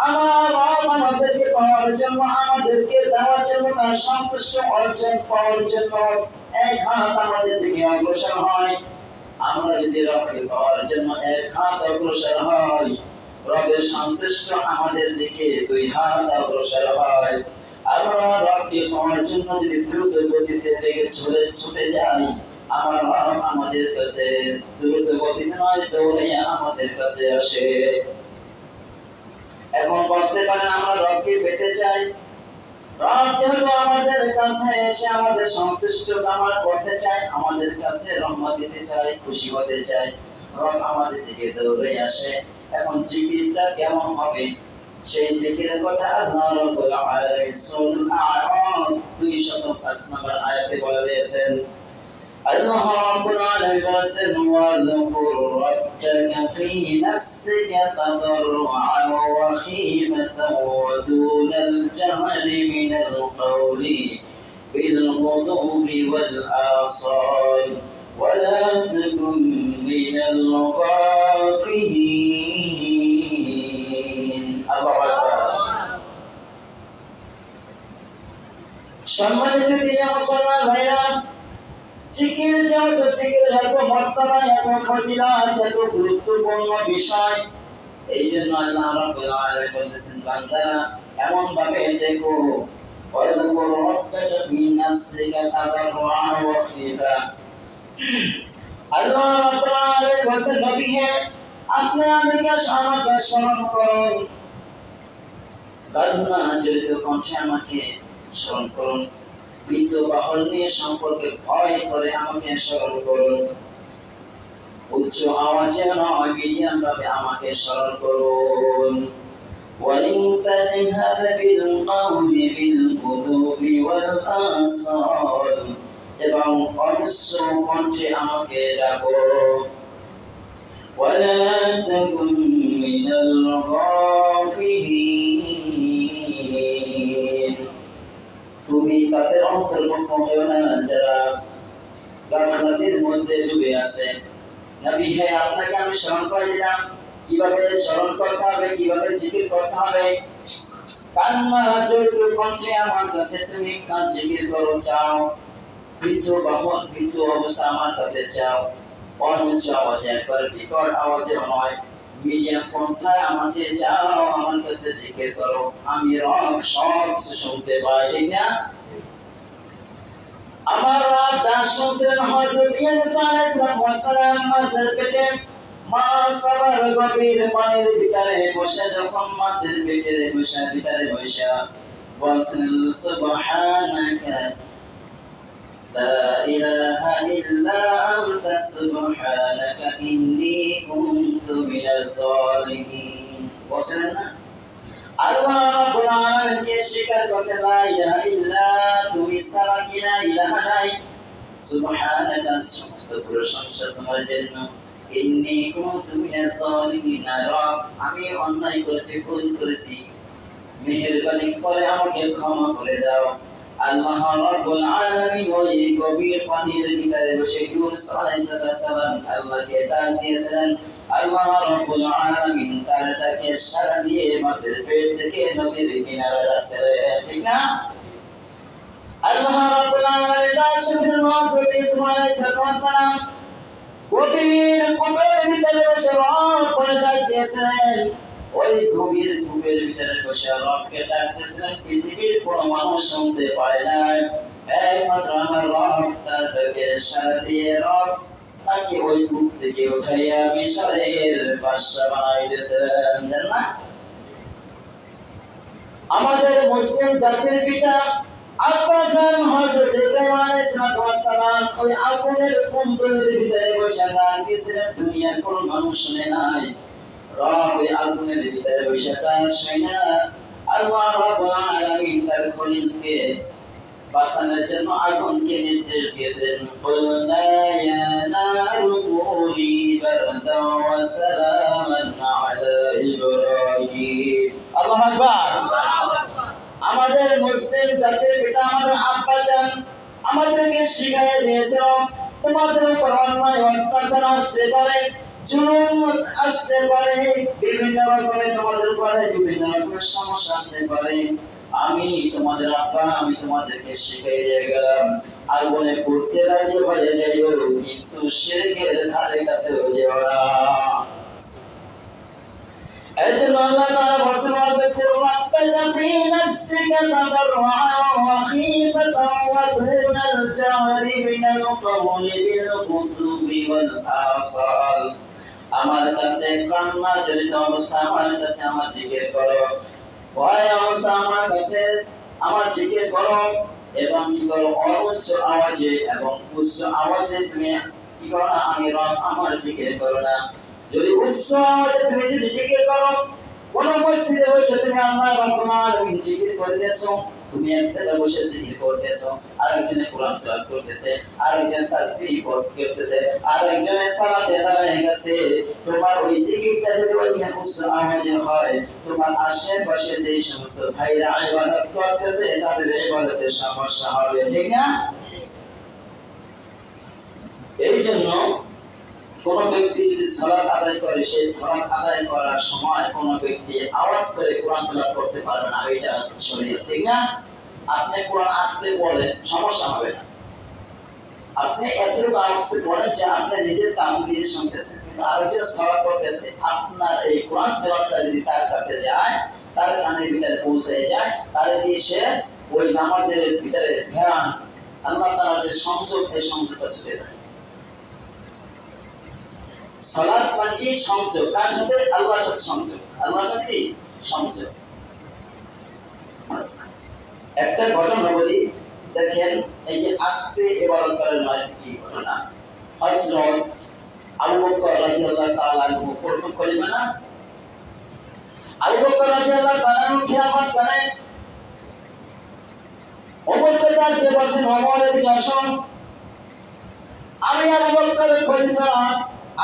আমার রব আমাদেরকে পাওয়ার জন্য, আমাদেরকে দেওয়ার জন্য, তার সন্তুষ্ট অর্জন পাওয়ার জন্য এক হাত আমাদের দিকে অগ্রসর হয়। আমরা যদি রবকে পাওয়ার জন্য এক হাত অগ্রসর হই, রবের সন্তুষ্ট আমাদের দিকে দুই হাত অগ্রসর হয়। আমরা রবকে পাওয়ার জন্য যদি দ্রুত গতিতে দিকে ছুটে যাই, আমার রব আমাদের কাছে দ্রুত গতিতে নয়, দৌড়ে আমাদের কাছে আসে। এখন বলতে পারেন আমরা রবকে পেতে চাই। রব যেহেতু আমাদের কাছে এসে আমাদের সন্তুষ্ট কামনা করতে চায়, আমাদের কাছে রহমত দিতে চায়, খুশি হতে চায়, রব আমাদের দিকে দৌড়ে আসে। এখন জিকিরটা কেমন হবে? সেই জিকিরের কথা আল্লাহ রাব্বুল আলামিন সূরা আ'রাফ 205 নম্বর আয়াতে বলে দিয়েছেন। আল্লাহ রাব্বুল আলামিন বলেছেন, ওয়াযকুর রাব্বাকা ফী নাফসিকা তাদাররুআন ওয়া খীফাতান ওয়া দুনাল জাহরি মিনাল কওলি বিল গুদুবি ওয়াল আসাল ওয়া লা তাকুন মিনাল গাফিলিন। আল্লাহু আকবার। সম্মানিত দিনী মুসলমান ভাইরা, জিকির যেহেতু জিকিরের এত মর্যাদা, এত ফজিলত, এত গুরুত্বপূর্ণ বিষয়, এই জন্য আল্লাহ রাব্বুল আলামিন বলেছেন, বান্দারা এমন ভাবে দেখো, ওয়াযকুর রাব্বাকা ফী নাফসিকা তাদাররুআন ওয়া খীফা। আল্লাহ রাব্বুল আলামিন বলেছেন, নবী হে, আপনি আমাকে স্মরণ করুন, কান্না জড়িত কণ্ঠে আমাকে স্মরণ করুন, মৃত বাহন নিয়ে সম্পর্কে ভয় করে আমাকে স্মরণ করুন, উচ্চ আওয়াজে নয়, মিডিয়াম ভাবে আমাকে স্মরণ করুন। ওয়ালিন তাজহার বিল কওলি বিল গুদুবি ওয়াল আসাল, এবং অনিশ্চ কণ্ঠে আমাকে ডাকো। ওয়ালা তাকুন মিনাল গাফিলিন, তুমি তাদের অন্তর্ভুক্ত হও না যারা গাফলাতের মধ্যে ডুবে আছে। নবী হে, আপনাকে আমি স্মরণ করে দিলাম কিভাবে স্মরণ করতে হবে, কিভাবে জিকির করতে হবে। কান্না জড়িত কণ্ঠে আমার কাছে তুমি কান জিকির করো, চাও। মৃত বাহন, মৃত অবস্থা আমার কাছে চাও। অনুচ্চ আওয়াজে, একবার বিকট আওয়াজে নয়, মিডিয়াম কণ্ঠায় আমাকে চাও, আমার কাছে জিকির করো। আমি রব সব কিছু শুনতে পাই, ঠিক না? আমার রব ডাক শুনছেন হযরত ইউনূস আলাইহিস সালাম মাছের পেটে, মাছ আবার গভীর পানির ভিতরে বসে, যখন মাছের পেটের ভিতরে বসে বলছেন, সুবহানাকা লা ইলাহা ইল্লা আনতা সুবহানাকা ইন্নী কুনতু মিনাজ জালিমিন। বলছেন না? আল্লাহ রাব্বুল আলামিনকে স্বীকার করছে, লা ইলাহা ইল্লা, তুমি ছাড়া কি না ইলাহা নাই। সুবহানাকা, সমস্ত প্রশংসা তোমার জন্য। ইন্নী কুনতু মিনাজ জালিমিন, রব আমি অন্যায় করেছি, ভুল করেছি, মেহেরবানি করে আমাকে ক্ষমা করে দাও। আল্লাহ রাব্বুল আলামিন ওই গভীর পানির ভিতরে বসে ইউনূস আলাইহিস সালাম আল্লাহকে ডাক দিয়েছিলেন। আল্লাহ রাব্বুল আলামিন তার ডাকে সাড়া দিয়ে মাছের পেট থেকে নদীর কিনারে রাখছিলেন, ঠিক না? আল্লাহ রাব্বুল আলামিন ডাক শুনলেন হযরত ইউসুফ আলাইহিস সালাম গভীর কূপের ভিতরে বসে রব করে ডাক দিয়েছিলেন। ওই গভীর কূপের ভিতরে বসে রবকে ডাকতেছিলেন, পৃথিবীর কোনো মানুষ শুনতে পায় না, একমাত্র আমার রব তার ডাকে সাড়া দিয়ে রব তাকে ওই কূপ থেকে উঠাইয়া মিশরের বাদশা বানাই দিয়েছিলেন, জানেন না? আমাদের মুসলিম জাতির পিতা আব্বাসান হযরত ইব্রাহিম আলাইহিস সালাম ওই আগুনের কুণ্ডলের ভিতরে বসে ডাক দিয়েছিলেন, দুনিয়ার কোনো মানুষ শুনে নাই। রব এই আগুনের ভিতরে বসে ডাক শুনে আল্লাহ রাব্বুল আলামিন তার খলিলকে বাঁচানোর জন্য আগুনকে নির্দেশ দিয়েছেন, কুলনা ইয়া নারু কুনি বারদান ওয়া সালামান আলা ইব্রাহিম। আল্লাহু আকবার। আমাদের মুসলিম জাতির পিতা আমাদের আব্বাজান আমাদেরকে শিখিয়ে দিয়েছেন, তোমাদের উপর অন্যায় অত্যাচার আসতে পারে, জুলুম আসতে পারে, বিভিন্ন রকমের তোমাদের উপরে বিভিন্ন রকমের সমস্যা আসতে পারে। আমি তোমাদের আব্বা, আমি তোমাদেরকে শিখিয়ে দিয়ে গেলাম, আগুনে পড়তে রাজি হয়ে যাইও, কিন্তু শিরকের ধারে কাছে যেও না। أجل لنا وسواد ربك في نفسك تضرعا وخيفة ودون الجهر من القول بالغدو والآصال আমার কাছে কান্না জড়িত অবস্থা আমার কাছে আমার জিকির করো, ভয় অবস্থা আমার কাছে আমার জিকির করো, এবং কি করো অউচ্চ আওয়াজে এবং উচ্চ আওয়াজে তুমি কি করো না, আমি রব আমার জিকির করো না। যদি উচ্চ আওয়াজে তুমি যদি জিকির করো, কোন মসজিদে বসে তুমি আল্লাহ রাব্বুল আলামিন জিকির করতেছো, তুমি এক জায়গায় বসে জিকির করতেছো, আরেকজনে কোরআন তেলাওয়াত করতেছে, আরেকজন তাসবিহ করতেছে, আরেকজনে সালাতে দাঁড়ায় গেছে, তোমার ওই জিকিরটা যদি ওইখানে উচ্চ আওয়াজে হয়, তোমার আশেপাশে যে সমস্ত ভাইরা ইবাদত করতেছে তাদের ইবাদতের সমস্যা হবে, ঠিক না? এই জন্য কোন ব্যক্তি যদি সালাত আদায় করে, সেই সালাত আদায় করার সময় কোন ব্যক্তি আওয়াজ করে কোরআন তেলাওয়াত করতে পারবে না, এটা শরীয়ত, ঠিক না? আপনি কোরআন আস্তে বলেন, সমস্যা হবে না। আপনি এতটুকু আওয়াজে বলেন যে আপনি নিজের কাম নিজে শুনতেছেন, কিন্তু আরেকজন সালাত করতেছে, আপনার এই কোরআন তেলাওয়াতটা যদি তার কাছে যায়, তার কানের ভিতরে পৌঁছে যায়, তাহলে কি সে ওই নামাজের ভিতরে ধ্যান, আল্লাহ তাআলার যে সংযোগ, এই সংযোগটা ছুটে যায়। সালাত মানে কি? সংযোগ। কার সাথে? আল্লাহর সাথে সংযোগ। আল্লাহর সাথে কি সংযোগ? একটা ঘটনা বলি, দেখেন এই যে আস্তে ইবাদত করার নয় কি ঘটনা। হযরত আবু বকর রাদিয়াল্লাহু তাআলা আনহু প্রথম কলিমা না, আবু বকর রাদিয়াল্লাহু তাআলা আনহু খিলাফত করেন, ওমরকে ডাক দিয়ে বলেন, ওমর এদিকে আসো, আমি আবু বকরের খলিফা,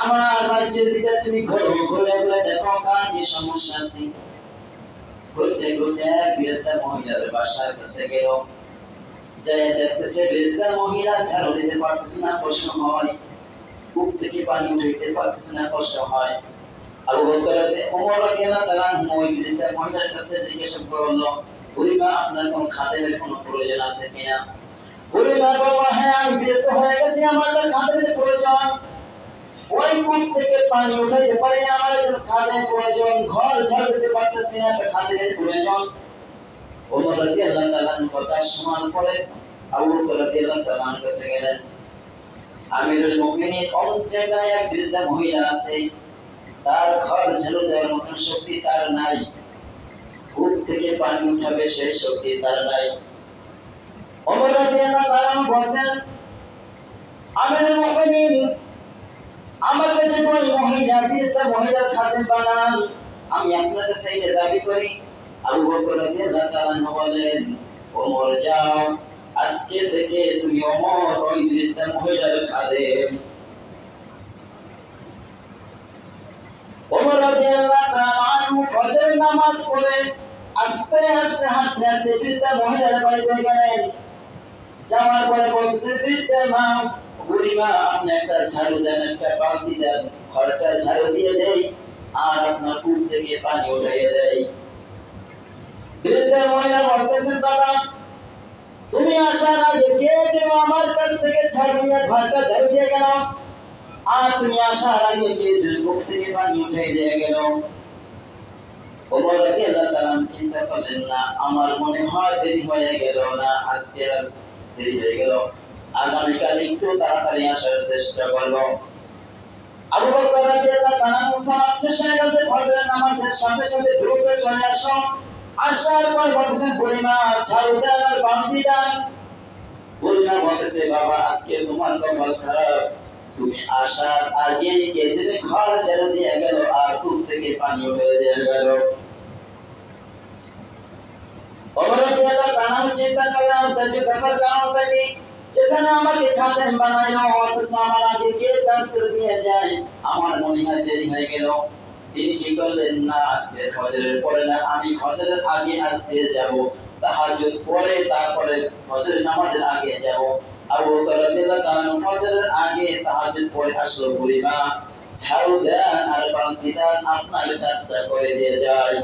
আমার রাজ্যের দিকে তুমি ঘোরো, ঘুরে ঘুরে দেখো কার কি সমস্যা আছে। ঘুরতে ঘুরতে এক বৃদ্ধা মহিলার বাসার কাছে গেল, যাই দেখতেছে বৃদ্ধা মহিলা ঝাড়ু দিতে পারতেছে না, কষ্ট হয়, বুক থেকে পানি উঠাইতে পারতেছে না, কষ্ট হয়। আবু বকর ওমর রাদিয়াল্লাহু তাআলা ওই বৃদ্ধা মহিলার কাছে জিজ্ঞাসা করলো, বুড়িমা আপনার কোন খাদেমের কোনো প্রয়োজন আছে কিনা? বুড়িমা বলল, হ্যাঁ আমি বৃদ্ধ হয়ে গেছি, আমার একটা খাদেমের প্রয়োজন, ওই কূপ থেকে পানি উঠাইতে পারি না, আমার একজন খাদেম প্রয়োজন, ঘর ঝাড়ু দিতে পারতেছি না, একটা খাদেমের প্রয়োজন। ওমর রাদিয়াল্লাহু তাআলা কথা শোনার পরে আবু বকর রাদিয়াল্লাহু তাআলা কাছে গেলেন, আমিরুল মুমিনিন, অমুক জায়গায় এক বৃদ্ধা মহিলা আছে, তার ঘর ঝাড়ু দেওয়ার মতো শক্তি তার নাই, কূপ থেকে পানি উঠাবে সেই শক্তি তার নাই। ওমর রাদিয়াল্লাহু তাআলা বলেন, আমিরুল মুমিনিন, আমাকে যে ওই মহিলা বৃদ্ধা মহিলার খাদেম বানান, আমি আপনার কাছে এটা দাবি করি। আবু বকর রাদিয়াল্লাহু তাআলা বলেন, ওমর যাও, আজকে থেকে তুমি ওমর ওই বৃদ্ধা মহিলার খাদেম। ওমর রাদিয়াল্লাহু তাআলা ফজরের নামাজ পড়ে আস্তে আস্তে হাঁটতে হাঁটতে বৃদ্ধা মহিলার বাড়িতে গেলেন। যাওয়ার পরে বলছে, বৃদ্ধা মা, বুড়িমা, আপনি একটা ঝাড়ু দেন, একটা বালতি দেন, ঘরটা ঝাড়ু দিয়ে দেই, আর আপনার কূপ থেকে পানি উঠাইয়ে দেয়। বৃদ্ধা মহিলা বলতেছেন, বাবা, তুমি আসার আগে কে যেন আমার কাছ থেকে ঝাড়ু দিয়ে ঘরটা ঝাড়ু দিয়ে গেল, আর তুমি আসার আগে কে যেন কূপ থেকে পানি উঠাই দিয়ে গেল। ওমর রাদিয়াল্লাহু তাআলা চিন্তা করলেন, না, আমার মনে হয় দেরি হয়ে গেল না, আজকে আর দেরি হয়ে গেল, আগামীকাল একটু তাড়াতাড়ি আসার চেষ্টা করব। আবু বকর রাদিয়াল্লাহু তাআলা সালাত শেষ হয়ে গেছে, ফজরের নামাজের সাথে সাথে দ্রুত চলে আসো। আসার পর বলতেছেন, বুড়িমা ঝাড়ু দেন আর বালতি দেন। বুড়িমা বলতেছে, বাবা, আজকে তোমার কপাল খারাপ, তুমি আসার আগে কে যেন ঘর ঝাড়ু দিয়ে গেল আর কূপ থেকে পানি উঠিয়ে দিয়ে গেল। ওমর রাদিয়াল্লাহু তাআলা চিন্তা করলেন, যে ব্যাপার কারণটা কি, যেখানে আমাকে খাদেম বানাইলো, অথচ আমার আগে কে কাজ করে দিয়ে যায়, আমার মনে হয় দেরি হয়ে গেল। তিনি কি করলেন, না, আজকে ফজরের পরে না, আমি ফজরের আগে আজকে যাব, তাহাজ্জুদ পরে তারপরে ফজরের নামাজের আগে যাব। আবু বকর রাদিয়াল্লাহু তাআলা ফজরের আগে তাহাজ্জুদ পড়ে আসলো। বুড়িমা ঝাড়ু দেন আর বালতি দেন, আপনার কাজটা করে দিয়ে যায়।